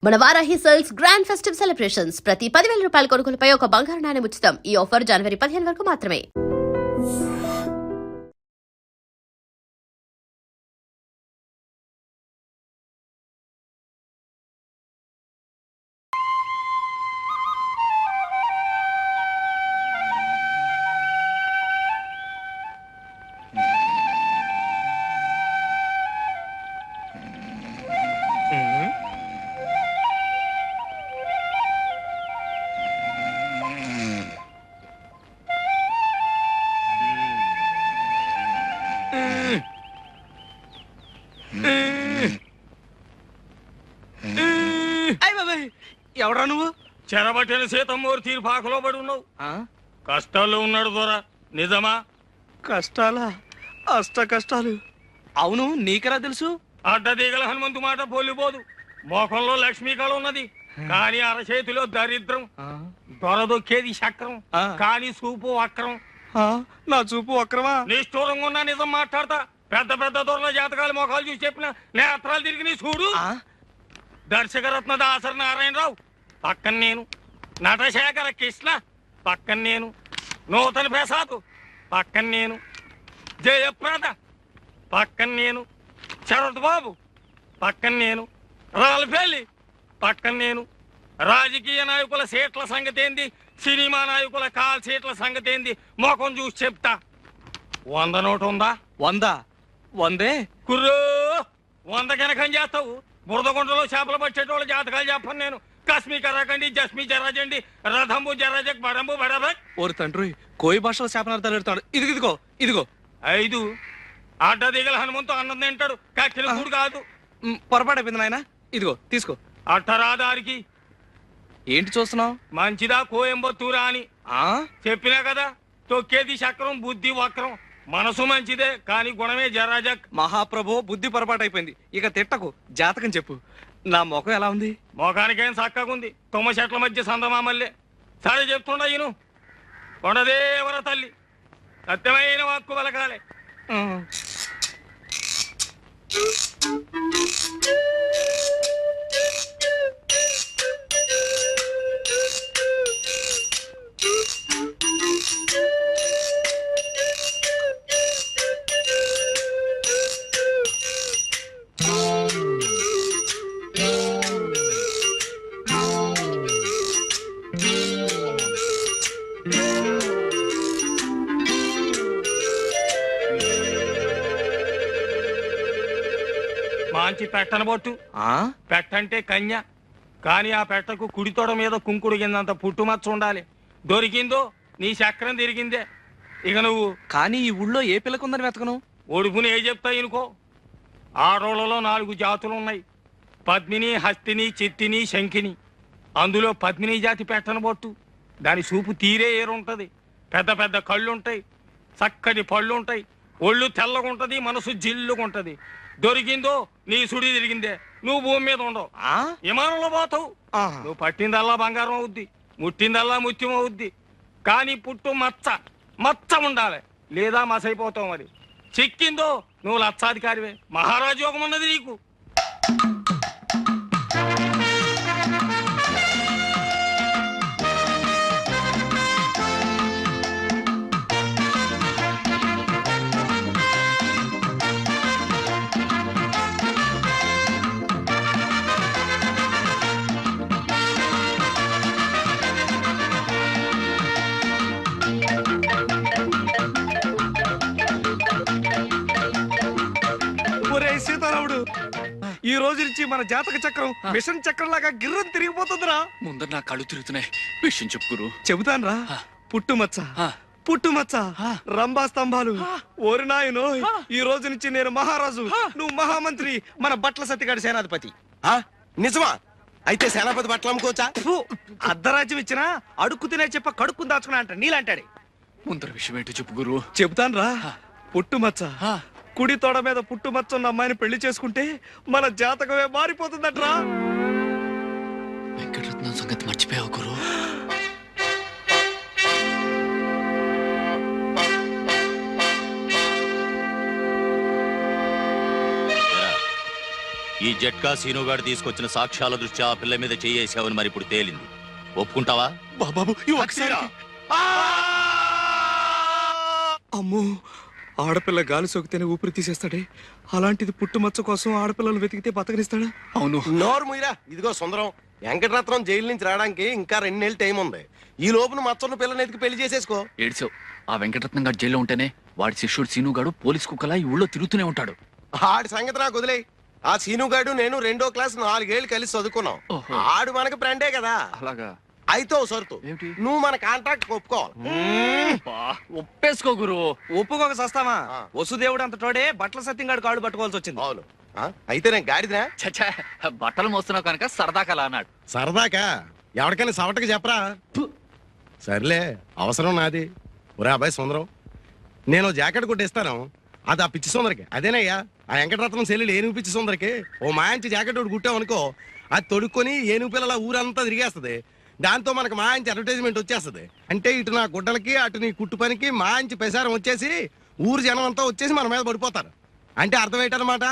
మన Varahi sales grand festive celebrations ప్రతి 10,000 రూపాయల కొనుగోలుపై ఒక బంగారు నాణెం ఉచితం. ఈ ఆఫర్ జనవరి 15 వరకు మాత్రమే. ఎవడా నువ్వు? చెరబట్టిన సీతమ్మూరు తీరు పాకలో పడి ఉన్నావు. కష్టాల్లో ఉన్నాడు దొర. నిజమా? కష్టాలా? అష్ట కష్టాలు. అవును, నీకెలా తెలుసు? అడ్డదీగల హనుమంతు మాట పోలిపోదు. మోకంలో లక్ష్మీ కళ ఉన్నది, కానీ అరచేతిలో దరిద్రం. దొరదొక్కేది చక్రం, కానీ చూపు వక్రం. నా చూపు వక్రమా? నిష్ఠూరంగా ఉన్నా నిజం మాట్లాడతా. పెద్ద పెద్ద దొరల జాతకాలు మోకాలు చూసి చెప్పిన నేత్రాలు తిరిగి నీ చూడు. దర్శకరత్న దాసరి నారాయణరావు పక్కన నేను, నటశేఖర కృష్ణ పక్కన నేను, నూతన ప్రసాద్ పక్కన నేను, జయప్రద పక్కన నేను, శరత్ బాబు పక్కన నేను, రాల్ఫెల్లి పక్కన నేను. రాజకీయ నాయకుల సీట్ల సంగతి ఏంది, సినిమా నాయకుల కాల్ సీట్ల సంగతి ఏంది మొఖం చూసి చెప్తా. 100 నోటు ఉందా? 100? 100? కుర్రో 100 కనకం చేస్తావు. బురదగుంటలో చేపలు పట్టేటోళ్ళ జాతకాలు చెప్పను నేను. కస్మి కరాకండి, జస్మి జరాజండి, రథంబు జరాజక్, బడంబు బడబక్. ఓరు తండ్రి, కోయి భాషలో శాపనార్థాలు పెడతాడు. ఇదిగో ఇదిగో 5 అడ్డదిగల హనుమంతు అన్నం తింటాడు, కక్కిన కూడు కాదు. పొరపాటైపోయింది నాయన. ఇదిగో తీసుకో. అట్టరాదారికి ఏంటి చూస్తున్నావు? మంచిదా కోయంబత్తూరా అని చెప్పినా కదా. తొక్కేది చక్రం, బుద్ధి వక్రం. మనసు మంచిదే, కానీ గుణమే జరాజక్. మహాప్రభు, బుద్ధి పొరపాటైపోయింది. ఇక తిట్టకు, జాతకం చెప్పు. నా ముఖం ఎలా ఉంది? ముఖానికేం చక్కగుంది, తుమ్మ చెట్ల మధ్య సందమామల్లే. సరే చెప్తుండ ఈను. కొండదేవర తల్లి సత్యమైన వాక్కు పలకాలే. మంచి పెట్టనబొట్టు. పెట్టంటే కన్య, కానీ ఆ పెట్టకు కుడి తొడ మీద కుంకుడు కిందంత పుట్టుమచ్చ ఉండాలి. దొరికిందో నీ చక్రం తిరిగిందే. ఇక నువ్వు కానీ ఈ ఊళ్ళో ఏ పిల్లకుందని వెతకను? ఒడుపుని ఏ చెప్తా ఇనుకో. ఆడోళ్లలో 4 జాతులు ఉన్నాయి, పద్మిని, హస్తిని, చిత్తిని, శంఖిని. అందులో పద్మిని జాతి పెట్టనబొట్టు. దాని చూపు తీరే ఏరుంటది. పెద్ద పెద్ద కళ్ళుంటాయి, చక్కటి పళ్ళుంటాయి, ఒళ్ళు తెల్లగుంటది, మనసు జిల్లుగుంటది. దొరికిందో నీ సుడి తిరిగిందే. నువ్వు భూమి మీద ఉండవు, విమానంలో పోతావు. నువ్వు పట్టిందల్లా బంగారం అవుద్ది, ముట్టిందల్లా ముత్యం అవుద్ది. కానీ పుట్టు మచ్చ మచ్చ ఉండాలి, లేదా మసైపోతావు. మరి చిక్కిందో నువ్వు లక్షాధికారివే. మహారాజు యోగం ఉన్నది నీకు. సీతారాముడు, ఈ రోజు నుంచి మన జాతక చక్రం మిషన్ చక్రం లాగా గిర్రం తిరిగిపోతుందిరా. ముందర నా కళ్ళు తిరుగుతున్నాయి. విషయం చెప్పు గురు. చెబుతాను రా. పుట్టుమచ్చ పుట్టుమచ్చ, రంభా స్తంభాలు. ఓరి నాయనో, ఈ రోజు నుంచి నేను మహారాజు, నువ్వు మహామంత్రి, మన బట్ల సత్తిగాడి సేనాధిపతి. నిజమా? అయితే సేనాపతి బట్టలు అమ్ముకోవచ్చా? అర్ధరాజ్యం ఇచ్చినా అడుక్కు తినే చెప్ప కడుక్కుని దాచుకున్నా అంట నీలాంటాడే. ముందర విషయం ఏంటో చెప్పు గురు. చెబుతాను రా. పుట్టుమచ్చ, కుడి తోడ మీద పుట్టుమచ్చ ఉన్న అమ్మాయిని పెళ్లి చేసుకుంటే మన జాతకమే మారిపోతుందట్రా. వెంకటరత్నం సంగతి మర్చిపోయావు గురు. ఈ జట్కా సీనుగాడు తీసుకొచ్చిన సాక్ష్యాల దృష్ట్యా ఆ పిల్ల మీద చేయేసావని మరి ఇప్పుడు తేలింది. ఒప్పుకుంటావా? బాబు ఈ ఒకసారి అమ్మో, ఆడపిల్ల గాలి సోకితేనే ఊపిరి తీసేస్తాడే, అలాంటిది పుట్టుమచ్చ కోసం ఆడపిల్లలు వెతికితే బతకనిస్తాడా? అవును. నోరు ముయిరా. ఇదిగో సుందరం, వెంకటరత్నం జైలు నుంచి రావడానికి ఇంకా 2 నెలలు టైం ఉంది. ఈ లోపున మచ్చన్న పిల్లని ఎతికి పెళ్లి చేసేసుకో. ఏడ్చావు. ఆ వెంకటరత్నం గారు జైల్లో ఉంటేనే వాడి శిష్యుడు సీనుగాడు పోలీస్ కుక్కలా ఈ ఊళ్ళో తిరుగుతూనే ఉంటాడు. ఆడి సంగతి నాకు వదిలే. ఆ సీనుగాడు నేను 2వ క్లాస్ 4 ఏళ్ళు కలిసి చదువుకున్నాం. ఓహో. ఆడు మనకి ఫ్రెండే కదా. అలాగా? అయితే ఓ సరుతు, ఏమిటి? నువ్వు మన కాంట్రాక్ట్ ఒప్పుకోవాలి. ఒప్పేసుకో గురు. ఒప్పుకోక సస్తామా? ఆ. వసుదేవుడు అంత తోడే బట్టల సత్యంగాడు కాళ్ళు పట్టుకోవాల్సి వచ్చింది. అవును. అయితే నేను గాడిదినా? చచ్చా, బట్టలు మోస్తున్నావు కనుక సరదాకలా అన్నాడు. సరదాకా ఎవరికైనా సవటకి చెప్పరా? సర్లే, అవసరం నాది. ఒరే అబ్బాయి సుందరం, నేను జాకెట్ కొట్టిస్తాను. అది ఆ పిచ్చి సుందరికి. అదేనయ్యా ఆ వెంకటరత్నం సెల్లుడు ఏనుగు పిచ్చి సుందరికి ఓ మాయించి జాకెట్ ఒకటి కుట్టామనుకో, అది తొడుక్కొని ఏనుగు పిల్లల ఊరంతా తిరిగేస్తుంది. దాంతో మనకు మాయించి అడ్వర్టైజ్మెంట్ వచ్చేస్తుంది. అంటే ఇటు నా గుడ్డలకి అటు నీ కుట్టు పనికి మాయించి ప్రసారం వచ్చేసి ఊరు జనం అంతా వచ్చేసి మన మీద పడిపోతారు. అంటే అర్థం ఏంటన్నమాట,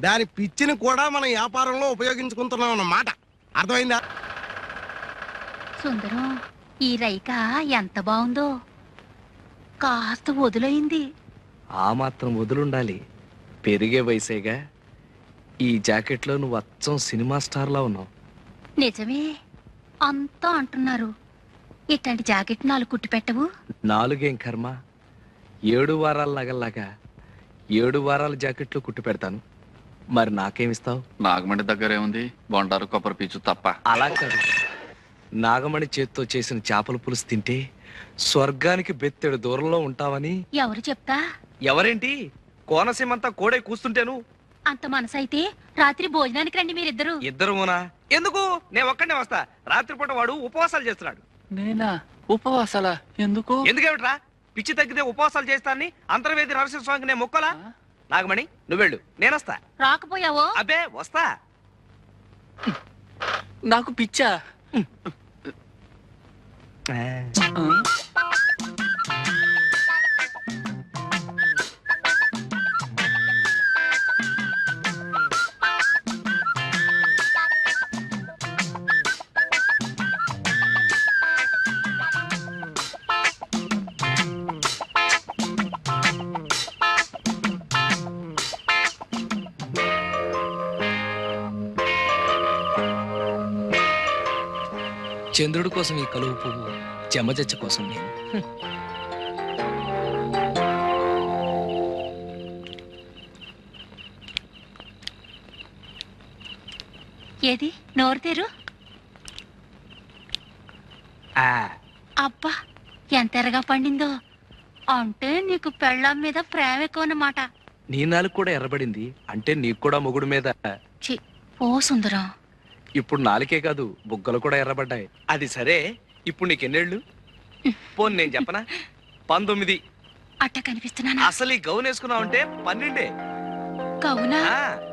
దాని పిచ్చిని కూడా మనం వ్యాపారంలో ఉపయోగించుకుంటున్నాం అన్నమాట. అర్థమైందా? సుందరం, ఈ రైక ఎంత బాగుందో. కాస్త వదులైంది. ఆ మాత్రం వదులుండాలి, పెరిగే వయసేగా. ఈ జాకెట్లో నువ్వు అచ్చం సినిమా స్టార్లా ఉన్నావు. నిజమే, అంతా అంటున్నారు. ఇట్లాంటి జాకెట్ 4 కుట్టి పెట్టవు? 4 కర్మ, 7 వారాల నగల్లాగా 7 వారాల జాకెట్లు కుట్టి పెడతాను. మరి నాకేమిస్తావు? నాగమండి దగ్గర ఏముంది? బొండారు కొబ్బరి పీచు తప్ప. అలా కాదు, నాగమణి చేత్తో చేసిన చేపల పులుసు తింటే స్వర్గానికి బెత్తెడు దూరంలో ఉంటావని. ఎవరు చెప్తా? ఎవరేంటి, కోనసీమంతా కోడే కూస్తుంటేను. అంత మనసైతే రాత్రి భోజనానికి రండి మీరిద్దరు. ఇద్దరునా? ఎందుకు? నేను ఒక్కడే వస్తా. రాత్రిపూట వాడు ఉపవాసాలు చేస్తున్నాడు. నేనా? ఉపవాసాలా? ఎందుకు? ఎందుకేమిట్రా? పిచ్చి తగ్గితే ఉపవాసాలు చేస్తానని అంతర్వేది నరసింహ స్వామికి నేను మొక్కలా? నాగమణి నువ్వెళ్ళు, నేనొస్తా. రాకపోయావో? అబ్బే వస్తా. నాకు పిచ్చా? చంద్రుడి కోసం ఈ కలువు పువ్వు, చెమచచ్చ కోసం నేను. ఏది నోరు తెరు. అబ్బా, ఎంత ఎర్రగా పండిందో. అంటే నీకు పెళ్ళాం మీద ప్రేమ ఎక్కువ అన్నమాట. నీ నాలుగు కూడా ఎర్రబడింది అంటే నీకు కూడా మొగుడు మీద. ఛీ, ఓ సుందరం, ఇప్పుడు నాలుకే కాదు, బుగ్గలు కూడా ఎర్రబడ్డాయి. అది సరే, ఇప్పుడు నీకెన్నేళ్ళు? పోన్ నేను చెప్పనా, 19. అట్ట కనిపిస్తున్నానా? అసలు ఈ గౌన్ వేసుకున్నావంటే 12. కవునా?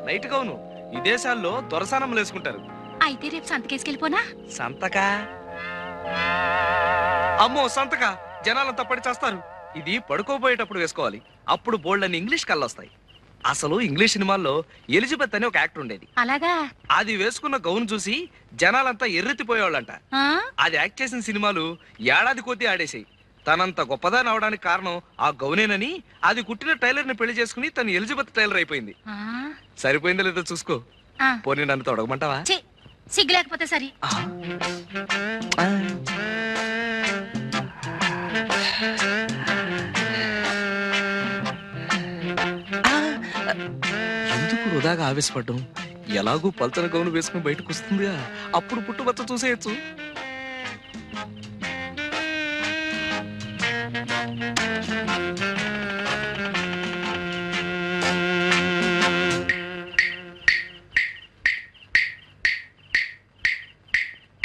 Night gown. ఈ దేశాల్లో దొరసానములు వేసుకుంటారు. అయితే రేపు సంతకేసుకెళ్ళిపోనా? సంతకా? అమ్మో సంతక, జనాలంతా పడి చేస్తారు. ఇది పడుకోబోయేటప్పుడు వేసుకోవాలి. అప్పుడు బోల్డ్ అని ఇంగ్లీష్ కళ్ళొస్తాయి. అసలు ఇంగ్లీష్ సినిమాల్లో ఎలిజబెత్ అని ఒక యాక్టర్ ఉండేది. అలాగా? అది వేసుకున్న గౌన్ చూసి జనాలంతా ఎర్రెత్తిపోయేవాళ్ళంట. ఆ? అది యాక్ట్ చేసిన సినిమాలు ఏడాది కొద్దీ ఆడేసాయి. తనంత గొప్పదాని అవడానికి కారణం ఆ గౌనేనని అది కుట్టిన టైలర్ ని పెళ్లి చేసుకుని తను ఎలిజబెత్ టైలర్ అయిపోయింది. ఆ? సరిపోయిందో లేదో చూసుకో. ఆ. పోనీ నన్ను తొడగమంటావా? ఛీ, సిగ్గు లేకపోతే సరి. ఎందుకు వృధాగా ఆవేశపడ్డం? ఎలాగూ పల్చన గౌను వేసుకుని బయటకు వస్తుందిగా, అప్పుడు పుట్టుబచ్చ చూసేయచ్చు.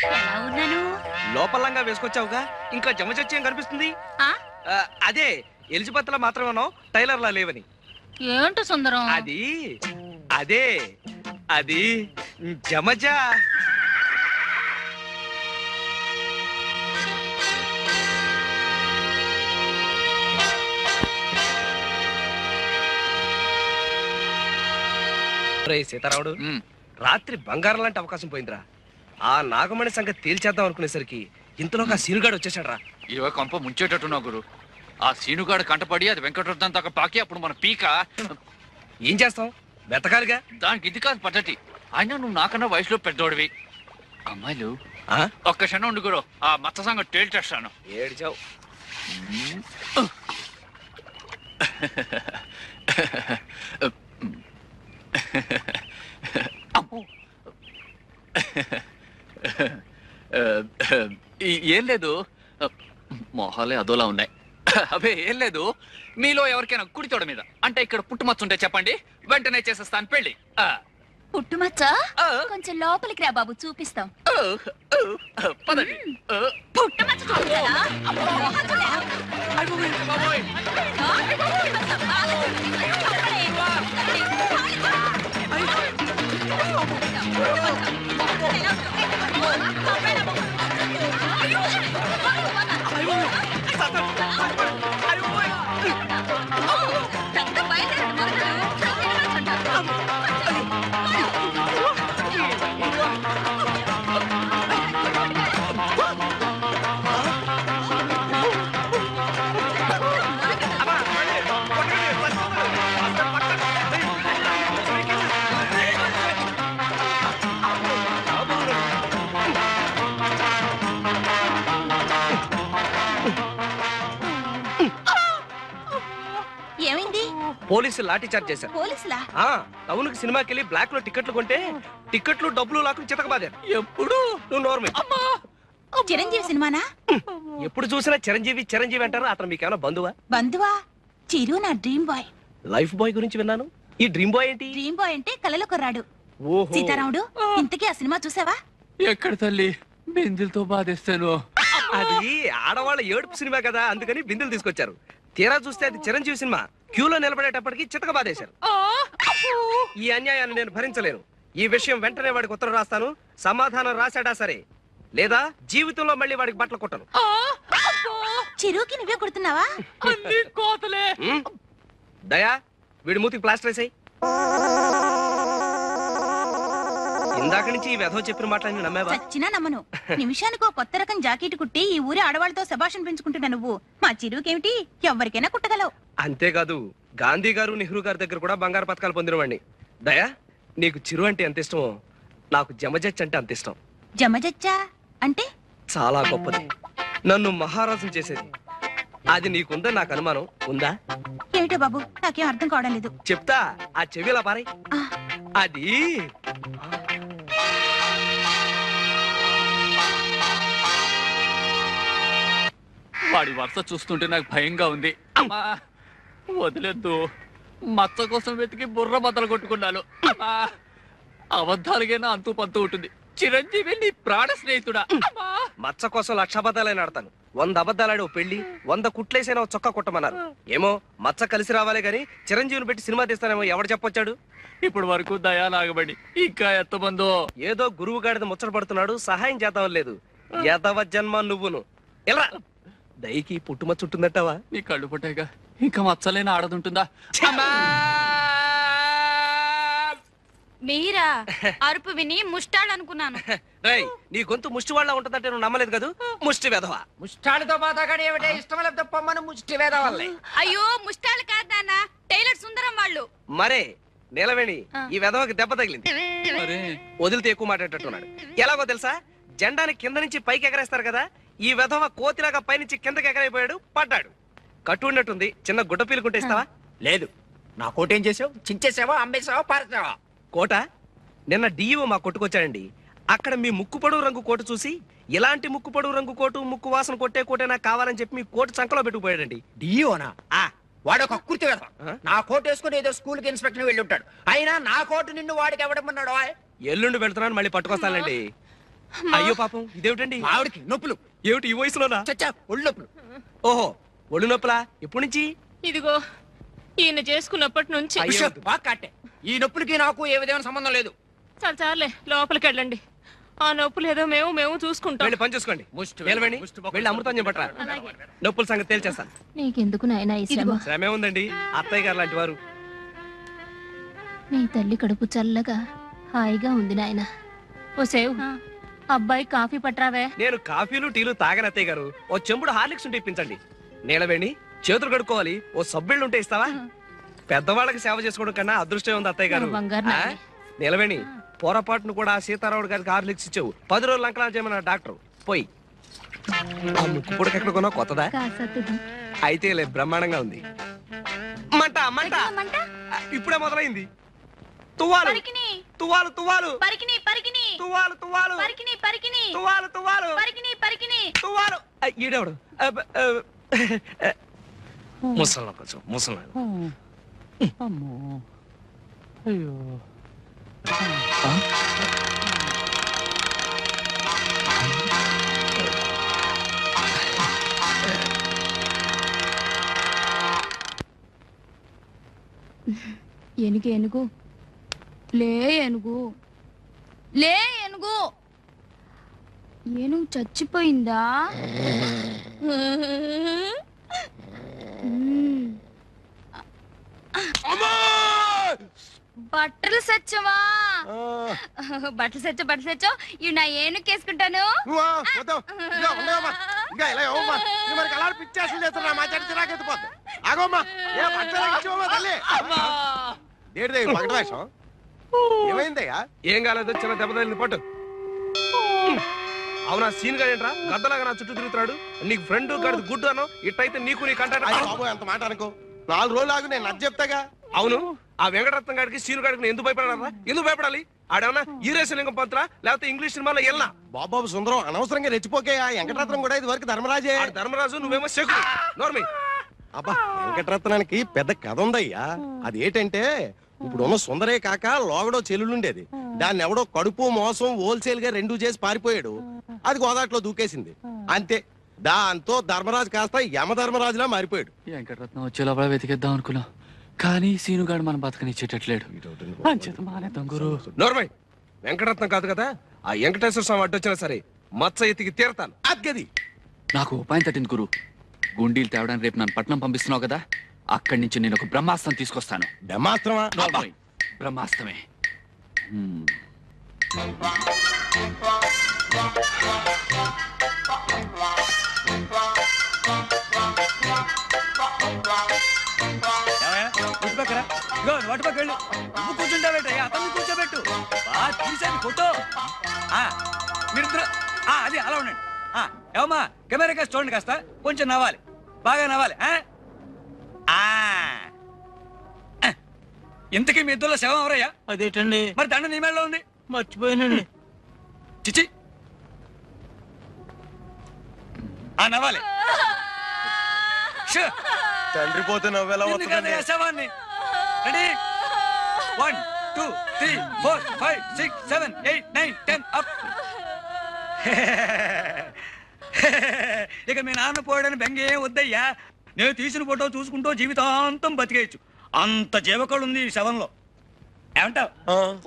ఎలా ఉన్నాను? లోపలంగా వేసుకొచ్చావుగా, ఇంకా జమచచ్చేం కనిపిస్తుంది? ఆ? అదే ఎలిజబెత్ లా మాత్రమేనో టైలర్ లా లేవని. ఏంటో సుందరం? అది అదే అది జమజా. రే సీతారాముడు, ఉమ్, రాత్రి బంగారం లాంటి అవకాశం పోయిందిరా. ఆ నాగమణి సంగతి తేల్చేద్దాం అనుకునేసరికి ఇంతలో ఆ సీనుగాడు వచ్చేసాడు రా. ఇరవై కొంప ముంచేటట్టున్నా గురు. ఆ సీనుగాడు కంటపడి అది వెంకటరత్నం దాకా పాకి అప్పుడు మన పీక. ఏం చేస్తాం, వెతకాలిగా. దానికి ఇది కాదు పద్ధతి. అయినా నువ్వు నాకన్నా వయసులో పెద్దోడివి. అమ్మాయిలు ఆ? ఒక్క క్షణం ఉండు గురు, ఆ మచ్చ సంగతి తేల్చేస్తాను. ఏడిచావు. అమ్మో. ఏం లేదు, మొహాలే అదోలా ఉన్నాయి. అవే ఏం లేదు, మీలో ఎవరికైనా కుడి తోడ మీద అంటే ఇక్కడ పుట్టుమచ్చ ఉంటే చెప్పండి, వెంటనే చేసేస్తాను పెళ్లి. పుట్టుమచ్చ కొంచెం లోపలికి రా బాబు, చూపిస్తాం. పదండి. పుట్టుమచ్చ చూపించాలా? ఏమైంది? పోలీసులు లాఠీ చార్జ్ చేశారు. పోలీసులా? టౌన్ కి సినిమాకి వెళ్ళి బ్లాక్ లో టికెట్లు కొంటే టికెట్లు డబ్బులు లాక్కుని చితకబాదారు. ఎప్పుడు నువ్వు నోర్మే. చిరంజీవి సినిమానా? ఎప్పుడు చూసినా చిరంజీవి చిరంజీవి అంటారు. అతను మీకేమైనా బంధువా? బంధువా? చిరు నా డ్రీమ్ బాయ్. లైఫ్ బాయ్ గురించి విన్నాను. ఈ డ్రీమ్ బాయ్ ఏంటి? డ్రీమ్ బాయ్ అంటే కలలో కొర్రాడు. ఓహో. సీతారాముడు, ఇంతకీ ఆ సినిమా చూసావా? ఎక్కడ తల్లి, బిందులతో బాధేస్తాను. అది ఆడవాళ్ళ ఏడుపు సినిమా కదా, అందుకని బిందులు తీసుకొచ్చారు. తీరా చూస్తే అది చిరంజీవి సినిమా. క్యూలో నిలబడేటప్పటికి చితకబాదేశారు. ఈ అన్యాయాన్ని నేను భరించలేను. ఈ విషయం వెంటనే వాడికి ఉత్తరం రాస్తాను. సమాధానం రాశాడా సరే, లేదా జీవితంలో మళ్ళీ వాడికి బట్టలు కొట్టను. చిరుకి నువ్వే కొడుతున్నావా? కోతలే. దయా, వీడి మూతికి ప్లాస్టర్ వేసాయి. ఇందాక నుంచి ఈ వెధవ చెప్పిన మాటలని నమ్మేవా? చచ్చినా నమ్మను. నిమిషానికి కొత్త రకం జాకెట్ కుట్టి ఈ ఊరి ఆడవాళ్ళతో శభాషణ పెంచుకుంటున్నా నువ్వు. మా చిరుకేమిటి, ఎవరికైనా కుట్టగలవు. అంతేకాదు, గాంధీ గారు నెహ్రూ గారి దగ్గర కూడా బంగారు పథకాలు పొందినవాడిని. దయా, నీకు చిరు అంటే ఎంత ఇష్టమో నాకు జమజచ్చ అంటే అంత ఇష్టం. జమజచ్చా అంటే? చాలా గొప్పది, నన్ను మహారాజుని చేసేది. అది నీకుందని నాకు అనుమానం. ఉందా? ఏమిటో బాబు, నాకేం అర్థం కావడం లేదు. చెప్తా, ఆ చెవిలా పారై. ఆ, అది వాడి వరుస చూస్తుంటే నాకు భయంగా ఉంది. అమ్మా, వదిలేద్దు. మచ్చ కోసం వెతికి బుర్ర బద్దలు కొట్టుకున్నాను. అమ్మా, అబద్ధాలుగైనా అంతూ పంతూ ఉంటుంది. చిరంజీవి నీ ప్రాణ స్నేహితుడా. అమ్మా, మచ్చ కోసం 1,00,000 అబద్ధాలైనా ఆడతాను. 100 అబద్ధాలాడి ఓ పెళ్లి, 100 కుట్లేసైనా ఓ చొక్కా కుట్టమన్నారు. ఏమో, మచ్చ కలిసి రావాలే గాని చిరంజీవిని పెట్టి సినిమా తీస్తానేమో ఎవడు చెప్పొచ్చాడు? ఇప్పుడు వరకు దయా నాగబడి ఇంకా ఎంతమందో. ఏదో గురువు గాడిద ముచ్చట పడుతున్నాడు, సహాయం చేద్దాం లేదు. యదవ జన్మ నువ్వును. ఎలా దయకి పుట్టుమచ్చ ఉంటుందంటావా? నీ కళ్ళు పుట్టాయిగా, ఇంకా మచ్చలేని ఆడదుంటుందా? మీరా? అరుపు విని ముష్టాడనుకున్నాను. రేయ్, నీ గొంతు ముష్టి వాళ్ళ ఉంటుందంటే నువ్వు నమ్మలేదు కదా. ముష్టి వెధవా. ముష్టాడితో బాధగానే ఏమిటే ఇష్టం లేకపోతే పొమ్మను ముష్టి వేద వల్లే. అయ్యో, ముష్టాలు కాదు నాన్న, టైలర్ సుందరం వాళ్ళు. మరే నీలవేణి, ఈ వెధవకి దెబ్బ తగిలింది. అరే, వదిలితే ఎక్కువ మాట్లాడేటట్టున్నాడు. ఎలాగో తెలుసా, జెండాని కింద నుంచి పైకి ఎగరేస్తారు కదా, ఈ వెధవ కోతిలాగా పైనుంచి కిందకి ఎగరైపోయాడు, పడ్డాడు. కట్టు ఉన్నట్టుంది, చిన్న గుడ్డ పీలుకుంటే ఇస్తావా? లేదు, నా కోటేం చేసావు? చించేసావా, అమ్మేసావా, పారేసావా? కోట నిన్న డిఈఓ మా కొట్టుకొచ్చాడండి. అక్కడ మీ ముక్కు పొడవు రంగు కోటు చూసి, ఇలాంటి ముక్కు పొడవు రంగు కోటు, ముక్కు వాసన కొట్టే కోటే నాకు కావాలని చెప్పి మీ కోటు చంకలో పెట్టుకుపోయాడండి. డియోనా? వాడొక కుర్తి వేద. ఆ? నా కోట్ వేసుకుని ఏదో స్కూల్ కి ఇన్స్పెక్టర్ వెళ్ళి ఉంటాడు. అయినా నా కోటు నిన్ను వాడికి ఎవడమన్నాడు? ఎల్లుండి వెళ్తున్నాను, మళ్ళీ పట్టుకొస్తానండి. అయ్యో పాపం, ఇదేమిటండి? ఆవిడికి నొప్పులు. ఏమిటి ఈ వయసులోనా? చచ్చా, ఒళ్ళు నొప్పులు. ఓహో, ఒళ్ళు నొప్పులా? ఎప్పటి నుంచి? ఇదిగో ఈయన చేసుకున్నప్పటి నుంచి. అయ్యో. విషయం బాగా కట్టే. ఈ నొప్పులకి నాకు ఏ విధమైన సంబంధం లేదు. చాలా చాలే, లోపలికి వెళ్ళండి. ఆ నొప్పులు ఏదో మేము చూసుకుంటాం. వెళ్ళి పని చూసుకోండి. ముష్టి నిలవండి, వెళ్ళి అమృతం చెప్పట్రా. నొప్పుల సంగతి తేల్చేస్తాను. నీకెందుకు నాయనా ఈ శ్రమ? శ్రమే ఉందండి, అత్తయ్య గారు లాంటి వారు. నీ తల్లి కడుపు చల్లగా హాయిగా ఉంది నాయన. ఓ సేవ్ అబ్బాయి కాఫీ పట్రావే. నేను కాఫీలు టీలు తాగను అత్తయ్య గారు. ఓ చెంబుడు హార్లిక్స్ ఉంటే ఇప్పించండి. నీలవేణి చేతులు కడుక్కోవాలి. ఓ సబ్బిళ్ళు ఉంటే ఇస్తావా? పెద్దవాళ్ళకి సేవ చేసుకోవడం కన్నా అదృష్టం ఉంది అత్తయ్య గారు. బంగారు ఆ? నీలవేణి పొరపాటును కూడా సీతారాముడు గారికి హార్లిక్స్ ఇచ్చావు. 10 రోజులు అంకలా చేయమన్నా డాక్టర్. పోయి ఆ ముక్కు పుడక ఎక్కడ కొన్నావు? కొత్తదా? అయితే లే, బ్రహ్మాండంగా ఉంది. మంట మంట ఇప్పుడే మొదలైంది. తువ్వాలు తువ్వాలు తువ్వాలు తువ్వాలు తువ్వాలు తువ్వాలు తువ్వాలు తువ్వాలు. ఈడెవడు? ముసలి కొంచెం ముసలి. ఏనుగు ఏనుగు లే ఏనుగు లే ఏనుగు. ఏనుగు చచ్చిపోయిందా? బట్టలు సచ్చవా? బట్టలు సచ్చో ఇవి నా ఏనుగు వేసుకుంటాను. ఏమైందయ్యా? ఏం కాలేదు, చిన్న దెబ్బ తగిలింది. పట్టు. అవునా సీన్ గా ఏంట్రా గద్దలాగా నా చుట్టూ తిరుగుతున్నాడు? నీకు ఫ్రెండ్ గాడి గుడ్డు అను. ఇట్టయితే నీకు నీ కంటాడు. అంత మాట అనుకో. 4 రోజులు ఆగు, నేను నచ్చ చెప్తాగా. అవును, ఆ వెంకటరత్నం గారికి సీను గారికి ఎందుకు భయపడారా? ఎందుకు భయపడాలి? ఆడేమన్నా ఈరేశలింగం పంతులా లేకపోతే ఇంగ్లీష్ సినిమాలో వెళ్ళా? బాబాబు సుందరం, అనవసరంగా రెచ్చిపోకే. ఆ వెంకటరత్నం కూడా ఇది వరకు ధర్మరాజే. ధర్మరాజు, నువ్వేమో శకుడు. నోర్మి. అబ్బా, వెంకటరత్నానికి పెద్ద కథ ఉందయ్యా. అది ఏంటంటే, ఇప్పుడున్న సుందరే కాక లోగడో చెల్లుండేది. దాన్ని ఎవడో కడుపు మోసం హోల్సేల్ గా 2 చేసి పారిపోయాడు. అది గోదాట్లో దూకేసింది. అంతే. దాంతో ధర్మరాజు కాస్త యమధర్మరాజులా మారిపోయాడు. వెంకటరత్నం వచ్చే లోపల వెతికేద్దాం అనుకున్నాం, కానీ సీనుగాడు మన బతకనిచ్చేటట్లేడు. నోర్మై, వెంకటరత్నం కాదు కదా, ఆ వెంకటేశ్వర స్వామి అడ్డొచ్చినా సరే మచ్చ ఎత్తికి తీరతాను. అద్గది నాకు ఉపాయం తట్టింది గురు. గుండీలు తేవడానికి రేపు నన్ను పట్నం పంపిస్తున్నావు కదా, అక్కడి నుంచి నేను ఒక బ్రహ్మాస్త్రం తీసుకొస్తాను. బ్రహ్మాస్త్రమా? బ్రహ్మాస్త్రమే. కూర్చుంటాబెట్టయ్యా, అతన్ని కూర్చోబెట్టు. తీసేది ఫోటో. మీరిద్దరు అది అలా ఉండండి. ఏమమ్మా, కెమెరా కాస్త చూడండి, కాస్త కొంచెం నవ్వాలి, బాగా నవ్వాలి. ఇంతకీ మీ ఇద్దరులో శవం ఎవరయ్యా? అదేటండి, మరి దండ నీ మేడలో ఉంది. మర్చిపోయానండి. చిచి, నవ్వాలి. తండ్రి పోతే నవ్వేలా శవాన్ని. రెడీ? 1 2 3 4 5 6 7 8 9 10 అప్. ఇక మీ నాన్న పోయాడని బెంగే వద్దయ్యా. నేను తీసిన ఫోటో చూసుకుంటూ జీవితాంతం బతికేయచ్చు. అంత జీవకళ ఉంది ఈ శవంలో. ఏమంటావు?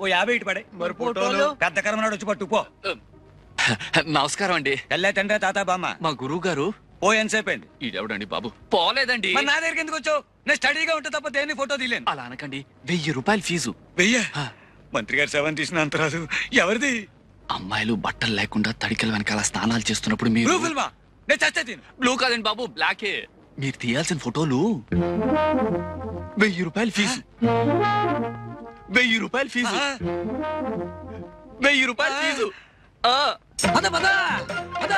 ఓ 50 ఇటు పడే. మరి ఫోటోలు? పెద్ద కర్మనాడు వచ్చి పట్టు పో. నమస్కారం అండి. ఎల్లే తండ్రి తాత బామ్మ. మా గురువు గారు ఓ ఎంతసేపు అయింది? ఈడెవడండి బాబు? పోలేదండి. మరి నా దగ్గరికి ఎందుకు వచ్చావు? నేను స్టడీగా ఉంటే తప్ప దేన్ని ఫోటో తీలేను. అలా అనకండి. 1000 రూపాయలు ఫీజు. 1000? మంత్రి గారు శవం తీసిన అంత రాదు. ఎవరిది? అమ్మాయిలు బట్టలు లేకుండా తడికల వెనకాల స్నానాలు చేస్తున్నప్పుడు మీరు బ్లూ ఫిల్మా? నేను చచ్చే తిను. బ్లూ కాదండి బాబు, బ్లాకే. మీరు తీయాల్సిన ఫోటోలు 1000 రూపాయలు ఫీజు. 1000 రూపాయలు ఫీజు. 1000 రూపాయలు ఫీజు. పద పద పద.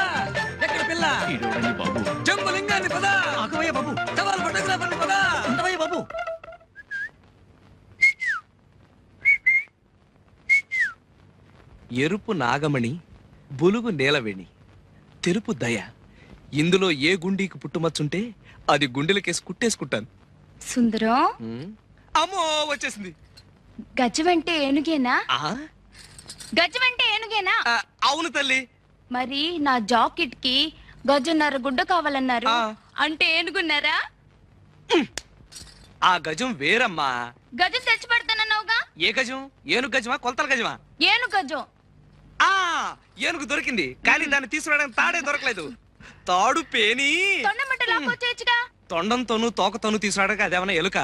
ఎక్కడ పిల్ల? ఈడెవడండి బాబు? జంబులింగాన్ని పద. ఆగవయ్య బాబు, సవాల్ ఫోటోగ్రాఫర్ని పద. ఉండవయ్య బాబు. ఎరుపు నాగమణి, బులుగు నేలవేణి, తెలుపు దయ. ఇందులో ఏ గుండీకి పుట్టుమచ్చుంటే అది గుండెలకేసి కుట్టేసుకుంటాను. సుందరం, అమ్మో వచ్చేసింది. గజమంటే ఏనుగేనా? ఆ? గజమంటే ఏనుగేనా? అవును తల్లి. మరి నా జాకెట్ కి గజన్నర గుడ్డ కావాలన్నారు. ఆ. అంటే ఏనుగున్నారా? ఆ గజం వేరమ్మా. గజం తెచ్చి పెడతానన్నావుగా. ఏ గజం? ఏనుగు గజమా, కొలతల గజమా? ఏనుగు గజం. ఏనుగు దొరికింది, కానీ దాన్ని తీసుకురావడానికి తాడే దొరకలేదు. తాడు పేని. తొండమట్ట లాక్కొచ్చేయచ్చుగా. తొండంతోనూ తోకతోనూ తీసుకురాడక అదేమన్నా ఎలుక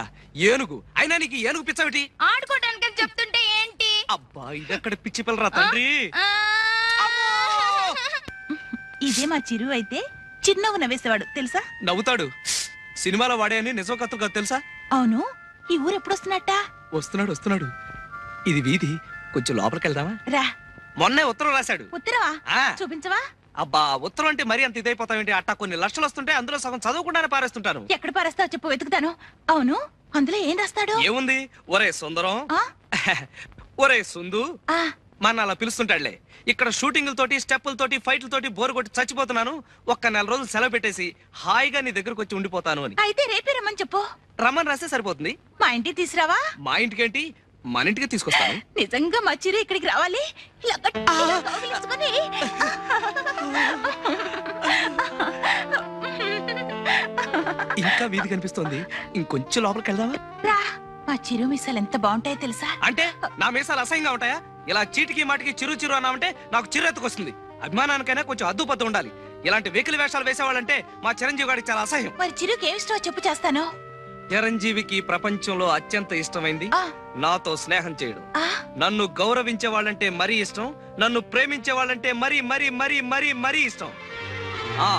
ఏనుగు అయినా నీకు ఏనుగు పిచ్చవిటి ఆడుకోవడానికి చెప్తుంటే ఏంటి? అబ్బా ఇదెక్కడ పిచ్చి పిల్లరా తండ్రి. ఇదే మా చిరు అయితే చిరునవ్వు నవ్వేసేవాడు తెలుసా? నవ్వుతాడు. సినిమాలో వాడే అని నిజం కథలు కాదు తెలుసా? అవును, ఈ ఊరు ఎప్పుడు వస్తున్నట్ట? వస్తున్నాడు. ఇది వీధి, కొంచెం లోపలికి వెళ్దామా? రా. మొన్నే ఉత్తరం రాశాడు. ఉత్తరవా? ఆ. చూపించవా? అబ్బా ఉత్తరం అంటే మరీ అంత ఇదైపోతావేంటి? అట్టా కొన్ని లక్షలు వస్తుంటే అందులో సగం చదవకుండానే పారేస్తుంటాను. ఎక్కడ పారేస్తావు చెప్పు, వెతుకుతాను. అవును, అందులో ఏం రాస్తాడు? ఏముంది? ఒరే సుందరం, ఆ? ఒరే సుందు, ఆ, మన అలా పిలుస్తుంటాడులే. ఇక్కడ షూటింగ్లతోటి స్టెప్పులతోటి ఫైట్లతోటి బోరు కొట్టి చచ్చిపోతున్నాను. ఒక్క 4 రోజులు సెలవు పెట్టేసి హాయిగా నీ దగ్గరకు వచ్చి ఉండిపోతాను అని. అయితే రేపే రమ్మని చెప్పు. రమ్మని రాస్తే సరిపోతుంది. మా ఇంటికి తీసురావా? మా ఇంటికేంటి, మన ఇంటికి తీసుకొస్తాను. నిజంగా మా చిరు ఇక్కడికి రావాలి. ఇలా గట్టిగా కౌగిలించుకొని. ఇంకా వీధి కనిపిస్తోంది, ఇంకొంచెం లోపలికి వెళ్దామా? రా. మా చిరు మిసాలు ఎంత బాగుంటాయో తెలుసా? అంటే నా మీసాలు అసహ్యంగా ఉంటాయా? ఇలా చీటికి మాటికి చిరు అన్నామంటే నాకు చిరెత్తుకొస్తుంది. అభిమానానికైనా కొంచెం అద్దుపద్దు ఉండాలి. ఇలాంటి వెకిలి వేషాలు వేసేవాళ్ళంటే మా చిరంజీవి గారికి చాలా అసహ్యం. మరి చిరుకి ఏమి ఇష్టమో చెప్పు, చేస్తాను. చిరంజీవికి ప్రపంచంలో అత్యంత ఇష్టమైంది ఆ. నాతో స్నేహం చేయడం. ఆ, నన్ను గౌరవించే వాళ్ళంటే మరీ ఇష్టం, నన్ను ప్రేమించే వాళ్ళంటే మరీ మరీ మరీ మరీ మరీ ఇష్టం. ఆ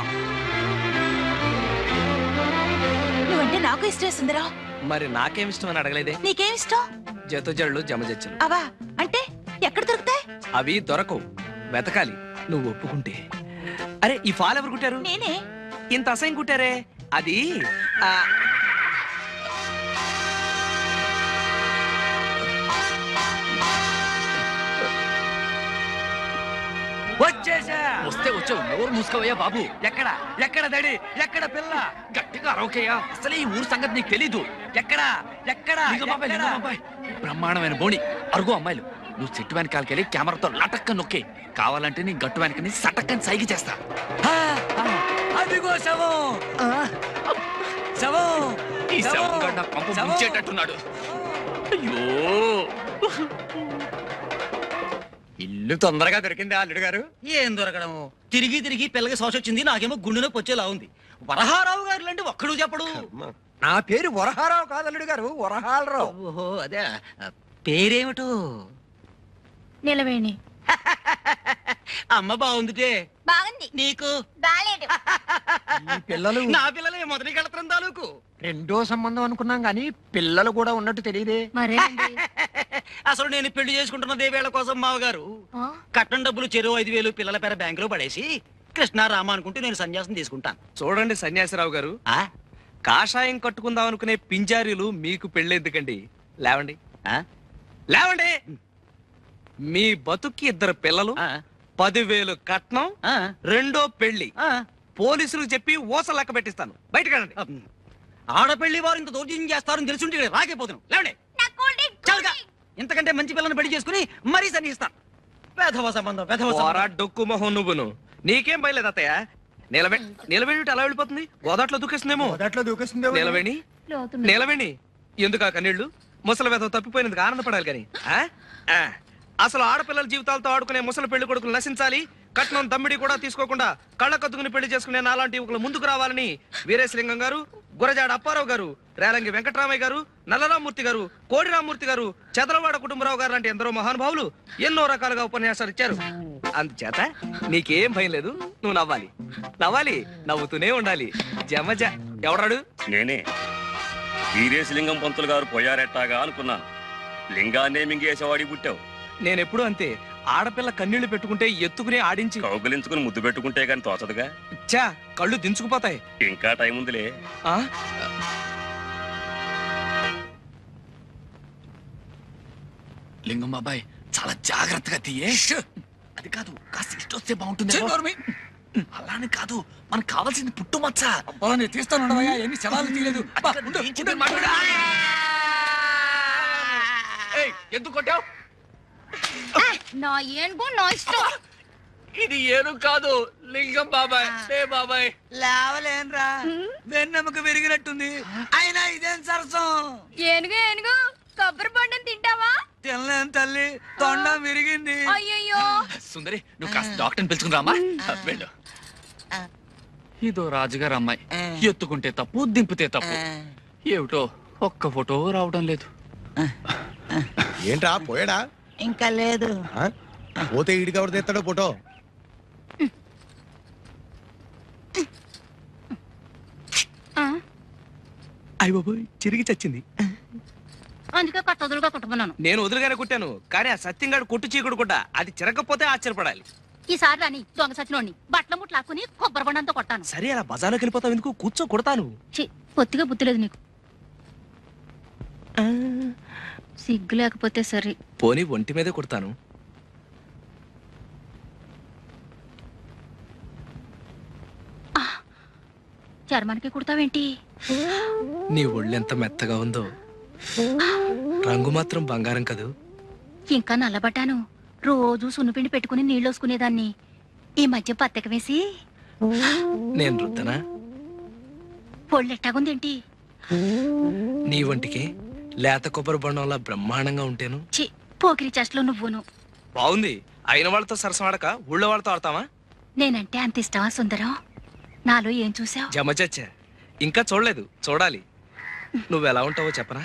నువ్వంటే నాకు ఇష్టమే సుందరం. మరి నాకేం ఇష్టం అని అడగలేదే? నీకేం ఇష్టం? జతజళ్ళు జమజచ్చలు. అవా అంటే ఎక్కడ దొరుకుతాయి? అవి దొరకవు, వెతకాలి నువ్వు ఒప్పుకుంటే. అరే ఈ ఫాల్ ఎవరు కుట్టారు? నేనే. ఇంత అసహ్యం కుట్టారే? అది వచ్చేసా. వస్తే వచ్చావు, నోరు మూసుకోవయ్యా బాబు. ఎక్కడ ఎక్కడ దడి, ఎక్కడ పిల్ల? గట్టిగా అరవకయ్యా, అసలే ఈ ఊరు సంగతి నీకు తెలీదు. ఎక్కడ ఎక్కడ లింగబాబాయ్, ఎక్కడ? లింగబాబాయ్, బ్రహ్మాండమైన బోణి, అరుగు అమ్మాయిలు. నువ్వు చెట్టు వెనకాలకెళ్ళి కెమెరాతో లటక్క నొక్కే. కావాలంటే నీ గట్టు వెనకని సటక్కని సైకి చేస్తా. ఆ, ఆ, అదిగో శవం. శవం. ఈ శవం. శవం గడ్డ పంపు శవం. ముంచేటట్టున్నాడు. అయ్యో, ఇల్లు తొందరగా దొరికింది అల్లుడు గారు. ఏం దొరకడము, తిరిగి తిరిగి పిల్లకి శోష వచ్చింది. నాకేమో గుండె నొప్పి వచ్చేలా ఉంది. వరహారావు గారు లాంటి ఒక్కడు చెప్పడు. నా పేరు వరహారావు కాదు అల్లుడు గారు, వరహాలరావు. ఓహో అదే, పేరేమిటో? నిలవేణి. అమ్మ బాగుందిటే. బాగుంది. నీకు? బాలేదు. పిల్లలు నా పిల్లలే మొదటి కళత్రం తాలూకు. రెండో సంబంధం అనుకున్నాం గానీ పిల్లలు కూడా ఉన్నట్టు తెలియదే. మరే అసలు నేను పెళ్లి చేసుకుంటున్నదే వేళ కోసం మావగారు. కట్నం డబ్బులు చెరువు 5,000 పిల్లల పేర బ్యాంకులో పడేసి కృష్ణారామ అనుకుంటూ నేను సన్యాసం తీసుకుంటాను. చూడండి సన్యాసిరావు గారు, ఆ? కాషాయం కట్టుకుందాం అనుకునే పింజారీలు మీకు పెళ్ళెందుకండి? లేవండి, ఆ? లేవండి. మీ బతుక్కి 2 పిల్లలు, ఆ? 10,000 కట్నం, ఆ? రెండో పెళ్లి. ఆ? పోలీసులకు చెప్పి ఓస లెక్క పెట్టిస్తాను. బయటకెళ్ళండి. ఆడపెళ్లి వారు ఇంత దౌర్జన్యం చేస్తారని తెలుసుంటే ఇక్కడ రాకపోతున్నాం. లేవండి. చాలుగా. ఇంతకంటే మంచి పిల్లని పెళ్లి చేసుకుని మరీ సన్నిస్తాను. వేధవ సంబంధం, వేధవ పోరా సంబంధం. డొక్కు మొహం నువ్వును. నీకేం బయలేదు అత్తయ్య? నిలబెట్టి అలా వెళ్ళిపోతుంది. గోదాట్లో దూకేస్తుందేమో. నిలవేణి, నిలవేణి, ఎందుకు ఆ కన్నీళ్లు? ముసలి వేధం తప్పిపోయినందుకు ఆనందపడాలి కానీ అసలు ఆడపిల్లల జీవితాలతో ఆడుకునే ముసలి పెళ్లి కొడుకులు నశించాలి. కట్నం దమ్మిడి కూడా తీసుకోకుండా కళ్ళ కత్తుకుని పెళ్లి చేసుకునే నాలాంటి యువకులు ముందుకు రావాలని వీరేశలింగం గారు, గురజాడ అప్పారావు గారు, రేలంగి వెంకటరామయ్య గారు, నల్లరామూర్తి గారు, కోడి రామూర్తి గారు, చదలవాడ కుటుంబరావు గారు లాంటి ఎందరో మహానుభావులు ఎన్నో రకాలుగా ఉపన్యాసాలు ఇచ్చారు. అందుచేత నీకేం భయం లేదు, నువ్వు నవ్వాలి, నవ్వాలి, నవ్వుతూనే ఉండాలి. జమజ. ఎవడాడు? నేనే. వీరేశలింగం పంతులు గారు పోయారెట్టాగా అనుకున్నాను. లింగాన్నే మింగేసేవాడి పుట్టావు. నేనెప్పుడు అంతే. ఆడపిల్ల కన్నీళ్లు పెట్టుకుంటే ఎత్తుకునే ఆడించి కౌగులించుకుని ముద్దు పెట్టుకుంటే గాని తోచదుగా. చా కళ్ళు దించుకుపోతాయి. ఇంకా టైం ఉందిలే. ఆ లింగం బాబాయ్, చాలా జాగ్రత్తగా తీయే. అది కాదు, కాస్త ఇష్టం వస్తే బాగుంటుంది. అలానే కాదు, మనకు కావాల్సింది పుట్టుమచ్చ. నేను తీస్తాను. ఎన్ని శవాలు తీయలేదు. ఎందుకు కొట్టావు? నా ఏనుగు నా ఇష్టం. ఇది ఏనుగు కాదు, లింగం బాబాయ్. బాబాయ్ లేవలేనరా, వెన్నెముక విరిగినట్టుంది. అయినా ఇదేం సరసం? ఏనుగు ఏనుగు, కొబ్బరి బొండం తింటావా? తినలేను తల్లి, తొండం విరిగింది. అయ్యయ్యో. సుందరి, నువ్వు కాస్త డాక్టర్ని పిలుచుకుని రామా. వెళ్ళు. ఇదో రాజుగారు అమ్మాయి. ఎత్తుకుంటే తప్పు, దింపితే తప్పు. ఏమిటో ఒక్క ఫోటో రావడం లేదు. ఏంట్రా పోయాడా? ఇంకా లేదు. పోతే ఈడికి ఎవరు తెస్తాడో ఫోటో? అయ్య బాబోయ్, చిరిగి చచ్చింది. అందుకే కట్టదులుగా కుట్టుకున్నాను. నేను వదులుగానే కుట్టాను, కానీ ఆ సత్యంగాడు కొట్టు చీకుడు కూడా అది చిరగకపోతే ఆశ్చర్యపడాలి. ఈసారి రాని దొంగ సచినోడిని బట్టల ముట్లాక్కుని కొబ్బరి బండంతో కొట్టాను. సరే, అలా బజార్లోకి వెళ్ళిపోతావు ఎందుకు? కూర్చో, కొడతాను. పొత్తిగా బుద్ధి లేదు నీకు. సిగ్గు లేకపోతే సరే. పోనీ ఒంటి మీదే కొడతాను. చర్మానికి కుడతావేంటి? నీ ఒళ్ళెంత మెత్తగా ఉందో, రంగు మాత్రం బంగారం కదూ. ఇంకా నల్లబడ్డాను. రోజు సున్నుపిండి పెట్టుకుని నీళ్ళు వసుకునేదాన్ని. ఈ మధ్య పత్తెక వేసి నేను రుద్దనా? పొళ్ళెట్టాగుందేంటి? నీ ఒంటికి లేత కొబ్బరి బొండంలా బ్రహ్మాండంగా ఉంటేను. పోకిరి చెస్ట్లో నువ్వును. బాగుంది. అయిన వాళ్ళతో సరసం ఆడక ఊళ్ళో వాళ్ళతో ఆడతావా? నేనంటే అంత ఇష్టమా సుందరం? నాలో ఏం చూసావు? జమచచ్చా, ఇంకా చూడలేదు, చూడాలి. నువ్వెలా ఉంటావో చెప్పనా?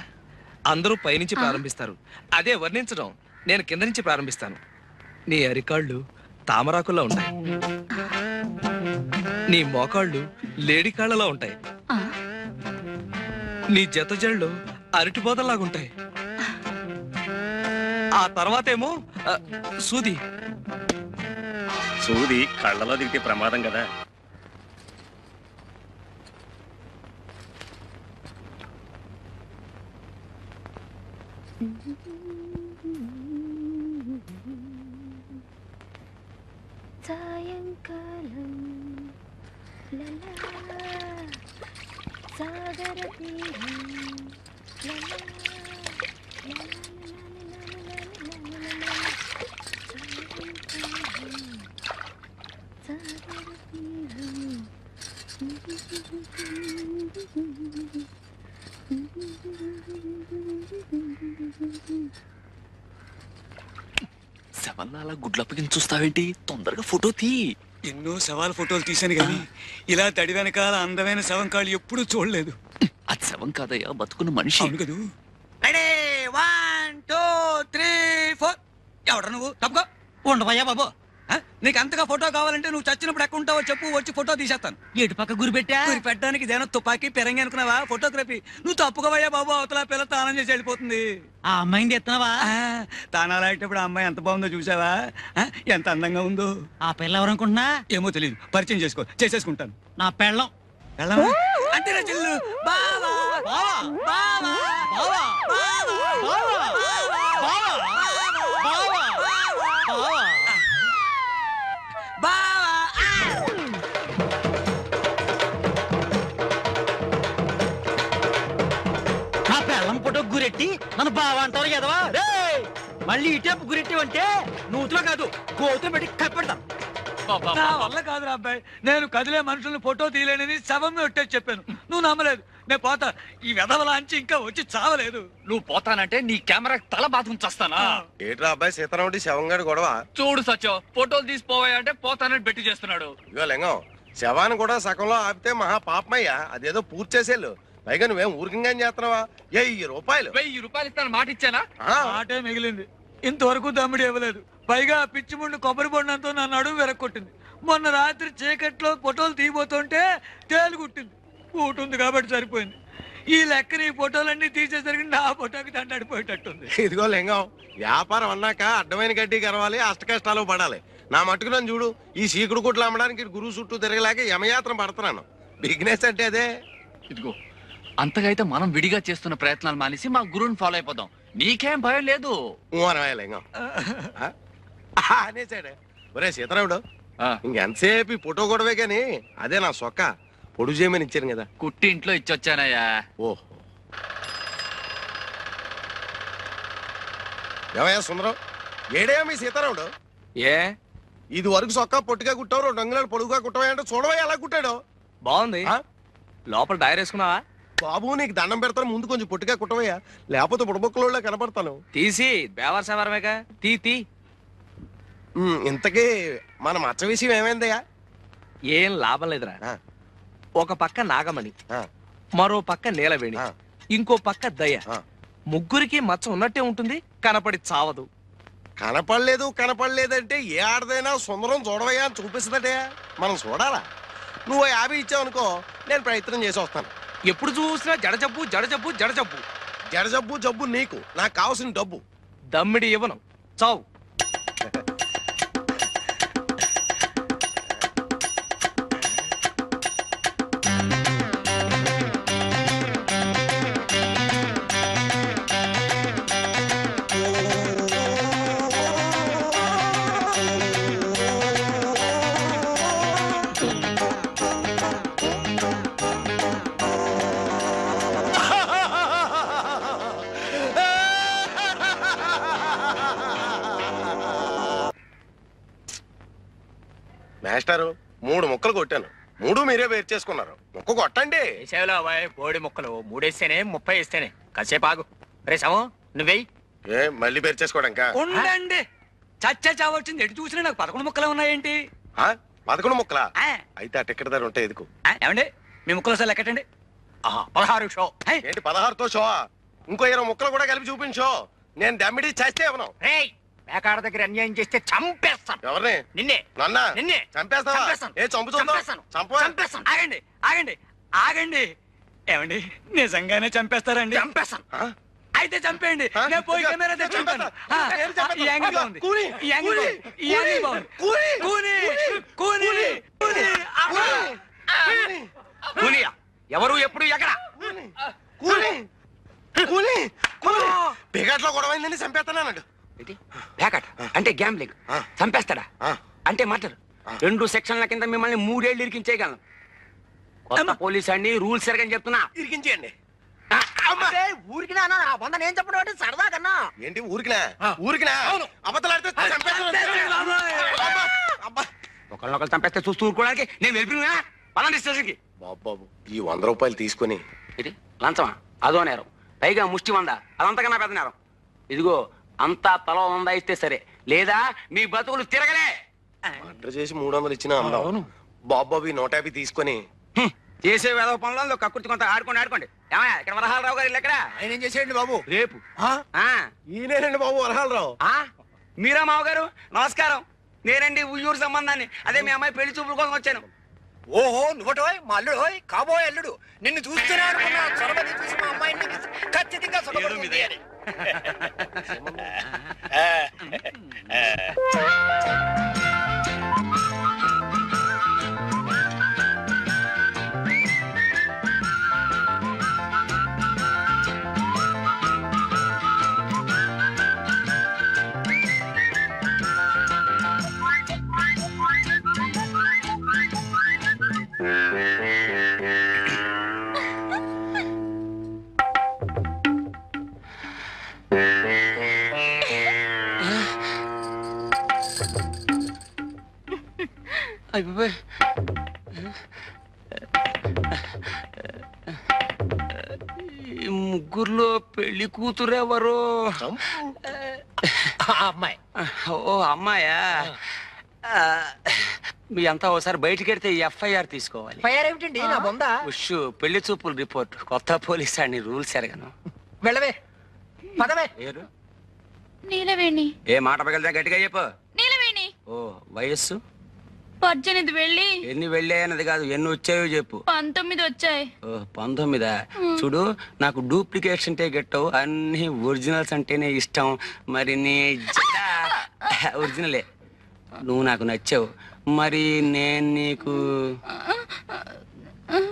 అందరూ పైనుంచి ప్రారంభిస్తారు, అదే వర్ణించడం నేను కింద నుంచి ప్రారంభిస్తాను. నీ అరికాళ్ళు తామరాకుల్లో ఉంటాయి, నీ మోకాళ్ళు లేడి కాళ్ళలా ఉంటాయి, నీ జత జళ్ళు అరటిబోదల్లాగుంటాయి. ఆ తర్వాతేమో సూది. సూది కళ్ళలో దిగితే ప్రమాదం కదా. సాయంకాలం సాగర శవన్నాల గుడ్లప్పగిన చూస్తావేంటి? తొందరగా ఫోటో తీ. ఎన్నో శవాల ఫోటోలు తీశాను కానీ ఇలా తడి వెనకాల అందమైన శవం కాళ్ళు ఎప్పుడూ చూడలేదు. అది శవం కాదయ్యా, బతుకున్న మనిషి. అవును కదూ. రెడీ 1 2 3 4. ఎవడ నువ్వు? తప్పుకో. ఉండవయ్యా బాబు. నీకు అంతగా ఫోటో కావాలంటే నువ్వు చచ్చినప్పుడు ఎక్కడ ఉంటావో చెప్పు, వచ్చి ఫోటో తీసేస్తాను. ఎటు పక్క గురి పెట్టా? గురి పెట్టడానికి ఇదేనా తుపాకీ పెరంగి అనుకున్నావా? ఫోటోగ్రఫీ. నువ్వు తప్పుకోవయ్యా బాబు, అవతల పిల్ల తానం చేసి వెళ్ళిపోతుంది. ఆ అమ్మాయిని ఎత్తున్నావా? తానాలు ఆడేటప్పుడు ఆ అమ్మాయి ఎంత బాగుందో చూసావా? ఎంత అందంగా ఉందో. ఆ పిల్ల ఎవరనుకుంటున్నా? ఏమో తెలియదు, పరిచయం చేసేసుకుంటాను. నా పెళ్ళం. అంతేనా చెల్లు? బావా బావా బావా బావా బావా నా పెళ్ళం ఫోటో గురెట్టి నన్ను బావా అంటారు కదవా? మళ్ళీ ఇటేపు గురెట్టి అంటే నూతులో కాదు, గోతులు పెట్టి కప్పెడతాను. నా వల్ల కాదురా అబ్బాయి, నేను కదిలే మనుషుల్ని ఫోటో తీయలేనని శవం ఒట్టేసి చెప్పాను. నువ్వు నమ్మలేదు. నేను పోతా. ఈ వెధవలాంచి ఇంకా వచ్చి చావలేదు. నువ్వు పోతానంటే నీ కెమెరా తల బాధం చేస్తానా? ఏట్రా అబ్బాయి సీతారాముడి శవంగాడు గొడవ? చూడు సత్యం, ఫోటోలు తీసిపోవాయంటే పోతానని బెట్టి చేస్తున్నాడు. ఇగో లింగం, శవాన్ని కూడా సగంలో ఆపితే మహా పాపమయ్యా. అదేదో పూర్తి చేసేళ్ళు. పైగా నువ్వేం ఊరికంగా చేస్తున్నావా? 1000 రూపాయలు. 1000 రూపాయలు ఇస్తాను మాట ఇచ్చానా? ఆటే మిగిలింది. ఇంతవరకు దమ్ముడు ఇవ్వలేదు. పైగా పిచ్చి ముండు కొబ్బరి బొండంతో నా నడుము వెరక్కొట్టింది. మొన్న రాత్రి చీకట్లో ఫోటోలు తీయబోతుంటే తేలు కుట్టింది. కూటుంది కాబట్టి సరిపోయింది. ఈ లెక్కన ఈ ఫోటోలన్నీ తీసేసరికి నా ఫోటోకి దండడిపోయేటట్టుంది. ఇదిగో లింగం, వ్యాపారం అన్నాక అడ్డమైన గడ్డి గరవాలి, అష్ట కష్టాలు పడాలి. నా మట్టుకు నన్ను చూడు, ఈ సీకుడు కుట్లు అమ్మడానికి గురువు చుట్టూ తిరగలేక యమయాత్ర పడుతున్నాను. బిజినెస్ అంటే అదే. ఇదిగో, అంతకైతే మనం విడిగా చేస్తున్న ప్రయత్నాలు మానేసి మా గురువుని ఫాలో అయిపోదాం. నీకేం భయం లేదు. లింగం అనేసాడే. ఒరే సీతారాముడు, ఇంకెంతసేపు ఫోటో గొడవే గాని అదే నా సొక్క పొడుగు చేయమని ఇచ్చాను కదా. కుట్టి ఇంట్లో ఇచ్చొచ్చానయ్యా. ఓహో, ఏమయ్యా సుందరం, ఏడే మీ సీతారాముడు? ఏ ఇది వరకు సొక్క పొట్టిగా కుట్టావు, 2 అంగుళాలు పొడుగుగా కుట్టవా? చూడవా ఎలా కుట్టాడు. బాగుంది. లోపల డైర్ వేసుకున్నావా? బాబు నీకు దండం పెడతాను, ముందు కొంచెం పొట్టిగా కుట్టవయ్యా, లేకపోతే బుడబొక్కలో కనపడతాను. తీసి బేవర్ సవరమేగా, తీ. ఇంతకీ మన మచ్చ విషయం ఏమైందయ్యా? ఏం లాభం లేదురా. ఒక పక్క నాగమణి, మరో పక్క నీలవేణి, ఇంకో పక్క దయ. ముగ్గురికి మచ్చ ఉన్నట్టే ఉంటుంది, కనపడి చావదు. కనపడలేదంటే ఏ ఆడదైనా సుందరం చూడవయ్యా అని చూపిస్తుందటే. మనం చూడాలా? నువ్వు 50 ఇచ్చావు అనుకో, నేను ప్రయత్నం చేసి వస్తాను. ఎప్పుడు చూసినా జడజబ్బు జడజబ్బు జడజబ్బు. జడజబ్బు జబ్బు నీకు, నాకు కావాల్సిన డబ్బు. దమ్మిడి ఇవ్వను, చావు. మాస్టారు 3 ముక్కలు కొట్టాను, 3 మీరే వేరు చేసుకున్నారు. ముక్క కొట్టండి. బోడి ముక్కలు 3 వేస్తేనే 30 వేస్తేనే. కాసేపు ఆగు. రే సాము నువ్వేయి. ఏ మళ్ళీ వేరు చేసుకోవడానికా? ఉండండి, చచ్చా చావచ్చింది. ఎటు చూసినా నాకు 11 ముక్కలు ఉన్నాయేంటి? 11 ముక్కలా? అయితే ఆ టికెట్ ధర ఉంటే ఎదుకు. ఏమండి మీ ముక్కలు అసలు లెక్కటండి. 16 షో. ఏంటి 16తో షో? ఇంకో 20 ముక్కలు కూడా కలిపి చూపించో. నేను దమ్మిడి చేస్తే ఇవ్వను. పేకాడ దగ్గర అన్యాయం చేస్తే చంపేస్తాను. ఎవరిని? నిన్నే. నన్నా? నిన్నే చంపేస్తావా? ఏ చంపుతుందో? చంపేస్తాను. ఆగండి ఆగండి ఆగండి. ఏమండి నిజంగానే చంపేస్తారండి? చంపేస్తాను. అయితే చంపేయండి, నేను పోయి కెమెరా తెచ్చుకుంటాను. ఈ యాంగిల్ బాగుంది, ఈ యాంగిల్ బాగుంది, ఈ యాంగిల్ బాగుంది. కూని కూని కూని కూనియా? ఎవరు ఎప్పుడు ఎక్కడ? పేకాట్లో గొడవైందని చంపేస్తానండి. పేకట్ అంటే గ్యాంబ్లింగ్. చంపేస్తాడా అంటే మర్డర్. 2 సెక్షన్ల కింద మిమ్మల్ని 3 ఏళ్ళు ఇరికించేయగలను. కొత్త పోలీస్ అండి, రూల్స్ ఎరగని చెప్తున్నా. ఇరికించేయండి. ఊరికి నేను చెప్పడం సరదా కన్నా. ఏంటి ఊరికినా? ఊరికినా? అబద్ధాలు ఒకళ్ళొకళ్ళు చంపేస్తే చూస్తూ ఊరుకోవడానికి నేను వెళ్ళిపోయినా పలాంటి స్టేషన్కి. బాబు ఈ 100 రూపాయలు తీసుకుని. ఇది లంచమా? అదో నేరం, పైగా ముష్టి 100. అదంతకన్నా పెద్ద నేరం. ఇదిగో అంతా తల 100 ఇస్తే సరే, లేదా మీ బతుకులు తిరగలే. మర్డర్ చేసి 300 ఇచ్చినా అందం. బాబు ఈ 150 తీసుకొని చేసే వేద పనులలో కక్కుర్తి కొంత ఆడుకోండి. ఏమయ్యా ఇక్కడ వరహాలరావు గారు ఎక్కడ? ఆయన ఏం చేసేయండి బాబు? రేపు. ఈయనేనండి బాబు వరహాలరావు. మీరా మావగారు? నమస్కారం. నేనండి ఉయ్యూరు సంబంధాన్ని. అదే మీ అమ్మాయి పెళ్లి చూపుల కోసం వచ్చాను. ఓహో నువ్వటోయ్ మా అల్లుడు, కాబోయే అల్లుడు. నిన్ను చూస్తూనే అనుకున్నా చొరబడి చూసి మా అమ్మాయిని ఖచ్చితంగా సుఖపడుతుంది అని. అయిపోయి ముగ్గురులో పెళ్లి కూతురు ఎవరు? అమ్మాయి. ఓ అమ్మాయా? మీ అంతా ఒకసారి బయటికి వెళ్తే FIR తీసుకోవాలి. ఏమిటండి నా బొందా? ఉష్ పెళ్లి చూపులు రిపోర్ట్. కొత్త పోలీస్ అని రూల్స్ ఎరగను. వెళ్ళవే పదవే. నీలవేణి. ఏ మాట పగలితే గట్టిగా చెప్పు. నీలవేణి. ఓ వయస్సు? 18 వెళ్ళి. ఎన్ని వెళ్ళాయన్నది కాదు, ఎన్ని వచ్చాయో చెప్పు. 19 వచ్చాయి. ఓ 19. చూడు, నాకు డూప్లికేట్స్ అంటే గెట్టవు, అన్ని ఒరిజినల్స్ అంటేనే ఇష్టం. మరి నీ ఒరిజినలే. నువ్వు నాకు నచ్చావు, మరి నేను నీకు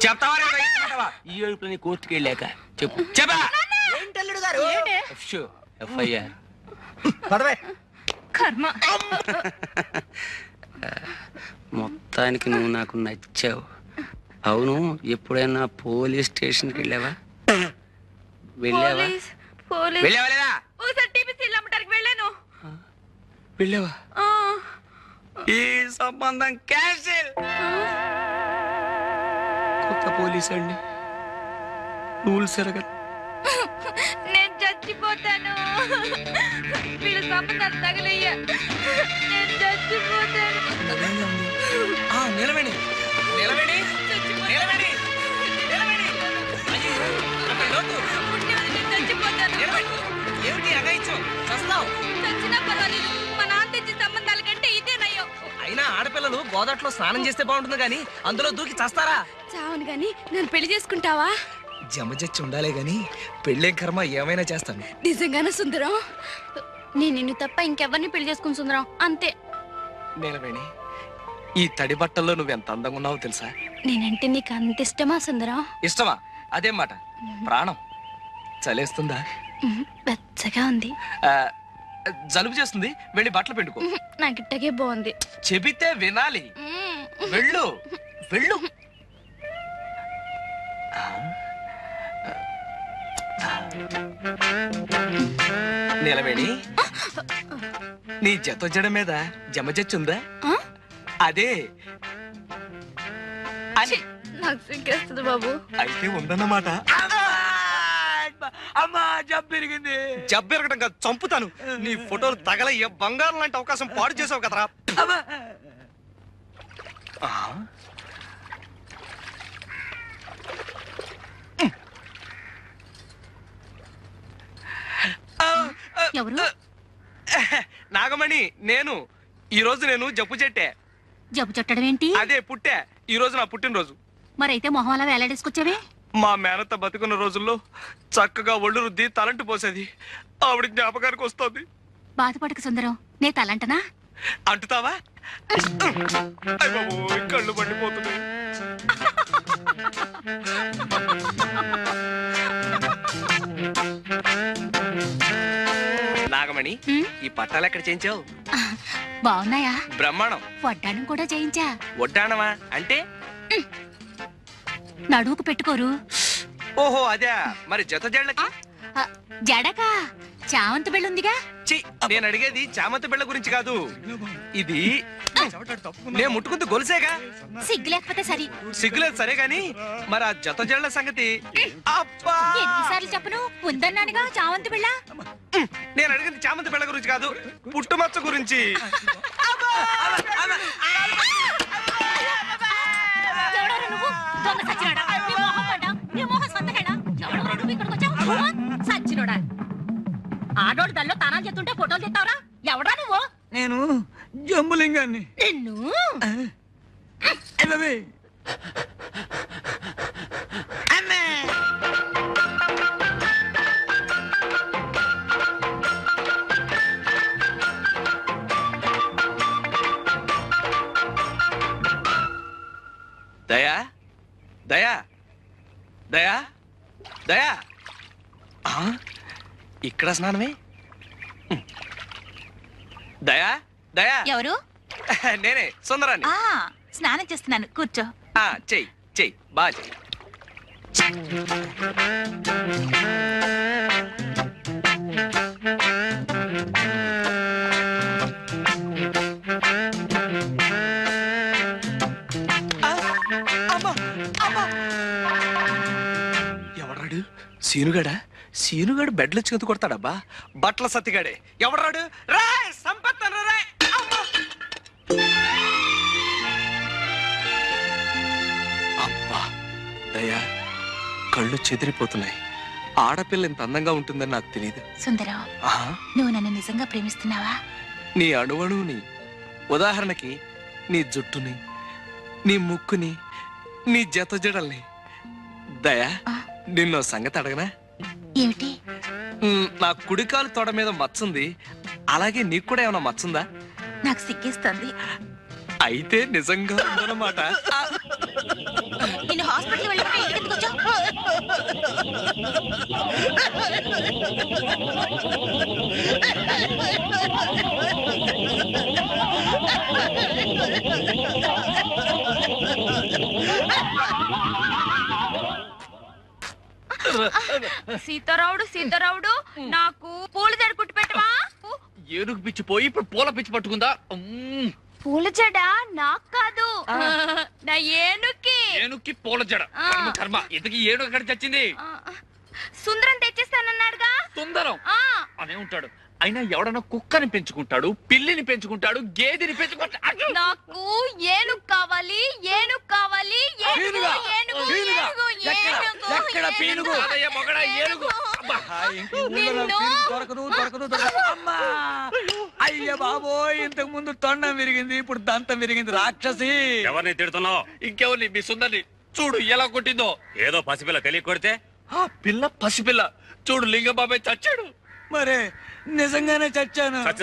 చెప్తావా? ఈ ఏడుపులని కోర్టుకి వెళ్ళాక చెప్పు. చెప్పా FIR. కర్మ. మొత్తానికి నువ్వు నాకు నచ్చావు. అవును, ఎప్పుడైనా పోలీస్ స్టేషన్కి వెళ్ళావా? వెళ్ళావా? వెళ్ళావా లేదా? వెళ్ళావా? ఈ సంబంధం క్యాన్సిల్. కొత్త పోలీస్ అండి, రూల్స్ ఎరగదు. నేను చచ్చిపోతాను. వీళ్ళ సంబంధాలు తగలయ్యా. నేను చచ్చిపోతాను. నిలబడి నిలబడి నిలబడి తెలీదు. మా నాన్న తెచ్చిన సంబంధాల కంటే ఇదే నయ్యో. అయినా ఆడపిల్లలు గోదాట్లో స్నానం చేస్తే బాగుంటుంది గాని అందులో దూకి చస్తారా? చావను గాని నన్ను పెళ్లి చేసుకుంటావా? జమజచ్చి ఉండాలే గాని పెళ్ళేం కర్మ ఏమైనా చేస్తాను. నిజంగానే సుందరం? నేను నిన్ను తప్ప ఇంకెవరిని పెళ్లి చేసుకుని సుందరం అంతే. నీలవేణి, ఈ తడి బట్టల్లో నువ్వెంత అందంగా ఉన్నావో తెలుసా? నేనంటే నీకు అంత ఇష్టమా సుందరం? ఇష్టమా? అదేం మాట. ప్రాణం. చలేస్తుందా? వెచ్చగా ఉంది. జలుబు చేస్తుంది, వెళ్ళి బట్టలు పిండుకో. నాకు ఇట్టగే బాగుంది. చెబితే వినాలి. వెళ్ళు వెళ్ళు. నీలవేణి, నీ జతొజ్జడ మీద జమజచ్చుందా? అదే అని. నాకు సిగ్గేస్తుంది బాబు. అయితే ఉందన్నమాట. అమ్మా జబ్బిరిగింది. జబ్బెరగడం కాదు, చంపుతాను. నీ ఫోటోలు తగలయ్యే బంగారం లాంటి అవకాశం పాడు చేసావు కదరా. ఎవరు? నాగమణి, నేను. ఈ రోజు నేను జబ్బు చెట్టే. జబ్బు చుట్టడం ఏంటి? అదే పుట్టే. ఈ రోజు నా పుట్టినరోజు. మరైతే మొహం అలా వేలాడేసుకొచ్చావే? మా మేనత్త బతుకున్న రోజుల్లో చక్కగా ఒళ్ళు రుద్ది తలంటు పోసేది. ఆవిడ జ్ఞాపకానికి వస్తుంది. బాధపడక సుందరం, నే తలంటనా? అంటుతావా? అయ్ బాబోయ్, కళ్ళు మండిపోతున్నాయి. నాగమణి, ఈ పట్టాలు ఎక్కడ చేయించావు? బాగున్నాయా? బ్రహ్మాండం. వడ్డానం కూడా చేయించా. వడ్డానమా అంటే? నడువుకు పెట్టుకోరు. ఓహో అదే. మరి జత జళ్ళకి? జడకా? చామంతి బిళ్ళుందిగా. నేను అడిగేది చామంతి బిళ్ళ గురించి కాదు. ఇది నేను ముట్టుకుంటూ గొలుసేగా. సిగ్గు లేకపోతే సరి. సిగ్గులేదు సరే గాని మరి ఆ జత జళ్ళ సంగతి? అబ్బా, ఎన్నిసార్లు చెప్పను? ఉందన్నానుగా చామంతి బిళ్ళ. నేను అడిగింది చామంతి బిళ్ళ గురించి కాదు, పుట్టుమచ్చ గురించి. ఎవడారా నువ్వు? దొంగ సచ్చినోడా? నీ మొహం పడ్డా? నీ మొహం సందగడా? ఎవడరా నువ్వు ఇక్కడికి వచ్చావు? సచ్చినోడా? ఆడోడు దానిలో తానాలు చేస్తుంటే ఫోటోలు తెస్తావరా? ఎవడా నువ్వు? నేను జంబులింగాన్ని. నిన్ను దయా దయా దయా దయా, ఇక్కడ స్నానమే? దయా దయా. ఎవరు? నేనే, సుందరాన్ని. స్నానం చేస్తున్నాను, కూర్చో. చెయ్యి చెయ్యి, బాగా చెయ్యి. ఎవడాడు? సీనుగాడా? సీనుగాడు బెడ్లు వచ్చి కొడతాడబ్బా. బట్టల సత్తిగాడే. ఎవడాడు? రాయ్ సంపత్తను రాయ్. అబ్బా దయా, కళ్ళు చెదిరిపోతున్నాయి. ఆడపిల్ల ఇంత అందంగా ఉంటుందని నాకు తెలియదు. సుందరం, నువ్వు నన్ను నిజంగా ప్రేమిస్తున్నావా? నీ అణువణువుని, ఉదాహరణకి నీ జుట్టుని, నీ ముక్కుని, నీ జత జడల్ని. దయా, నిన్నో సంగతి అడగనా? ఏమిటి? నా కుడికాలు తొడ మీద మచ్చుంది, అలాగే నీకు కూడా ఏమైనా మచ్చుందా? నాకు సిగ్గేస్తుంది. అయితే నిజంగా ఉందన్నమాట. నిన్ను హాస్పిటల్ వెళ్ళకుండా ఇంటికి ఎందుకు వచ్చావు? సీతారావుడు సీతారావుడు, నాకు పూల జడ కుట్టి పెట్టవా? ఏనుగు పిచ్చి పోయి ఇప్పుడు పూల పిచ్చి పట్టుకుందా? పూల జడ నాకు కాదు, నా ఏనుక్కి. ఏనుక్కి పూల జడ? కర్మ. ఇంతకీ ఏనుగు ఎక్కడ చచ్చింది? సుందరం తెచ్చిస్తానన్నాడుగా. సుందరం అనే ఉంటాడు. అయినా ఎవడన్నా కుక్కని పెంచుకుంటాడు, పిల్లిని పెంచుకుంటాడు, గేదెని పెంచుకుంటాడు. నాకు ఏనుగు కావాలి, ఏనుగు కావాలి, ఏనుగు, ఏనుగు, ఏనుగు, ఏనుగు, ఎక్కడ పీనుగు? మొగడ ఏనుగు. దొరకదు దొరకదు దొరకదు. అమ్మా అయ్య బాబోయ్, ఇంతకు ముందు తొండం విరిగింది, ఇప్పుడు దంతం విరిగింది. రాక్షసి. ఎవరిని తిడుతున్నావు? ఇంకెవరిని? మీ సుందరిని. చూడు ఎలా కొట్టిందో. ఏదో పసిపిల్ల తెలియ కొడితే ఆ పిల్ల పసిపిల్ల. చూడు లింగబాబాయ్ చచ్చాడు. మరే నిజంగానే చచ్చాను. చచ్చ